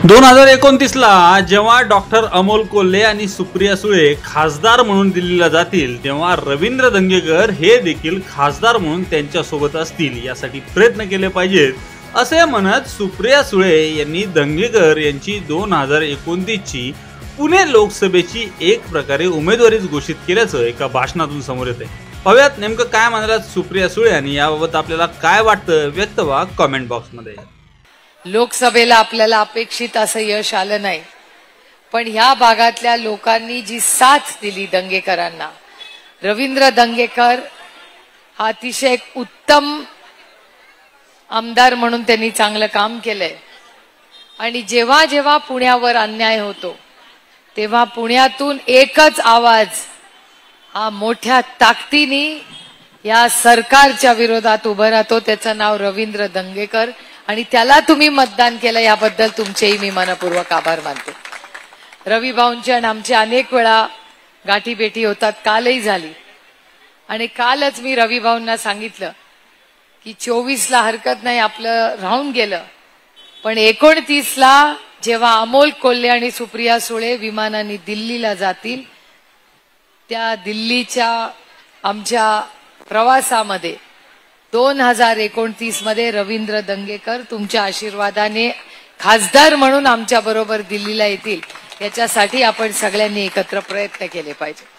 2029 ला जेव्हा डॉक्टर अमोल कोल्हे आणि सुप्रिया सुळे खासदार म्हणून दिल्लीला जातील तेव्हा रवींद्र दंगेकर हे देखील खासदार म्हणून त्यांच्यासोबत असतील यासाठी प्रयत्न केले पाहिजेत असे म्हणत सुप्रिया सुळे यांनी दंगेकर यांची 2029 ची पुणे लोकसभेची एक प्रकारे उमेदवारीच घोषित केल्याचं एका भाषणातून समोर येते। पाहूयात नेमकं काय म्हणालात सुप्रिया सुळे आणि याबाबत आपल्याला काय वाटतं व्यक्त व्हा कमेंट बॉक्स मध्ये। लोकसभेला आपल्याला अपेक्षित असं यश आलं नाही, पण ह्या भागातल्या लोकांनी जी साथ दिली दंगेकरांना, रवींद्र दंगेकर हा अतिशय एक उत्तम आमदार म्हणून त्यांनी चांगलं काम केलंय आणि जेव्हा जेव्हा पुण्यावर अन्याय होतो तेव्हा पुण्यातून एकच आवाज हा मोठ्या ताकदीने या सरकारच्या विरोधात उभं राहतो, त्याचं नाव रवींद्र दंगेकर आणि त्याला तुम्ही मतदान केलं याबद्दल तुमचेही मी मनपूर्वक आभार मानते। रवी भाऊंची आणि आमची अनेक वेळा गाठीभेटी होतात, कालही झाली आणि कालच मी रवी भाऊंना सांगितलं की 24 ला हरकत नाही आपलं राहून गेलं, पण 29 ला जेव्हा अमोल कोल्हे आणि सुप्रिया सुळे विमानाने दिल्लीला जातील त्या दिल्लीच्या आमच्या प्रवासामध्ये 2029 मध्ये रवींद्र दंगेकर तुमच्या आशीर्वादाने खासदार म्हणून आमच्या बरोबर दिल्लीला येतील, याच्यासाठी आपण सगळ्यांनी एकत्र प्रयत्न केले पाहिजे।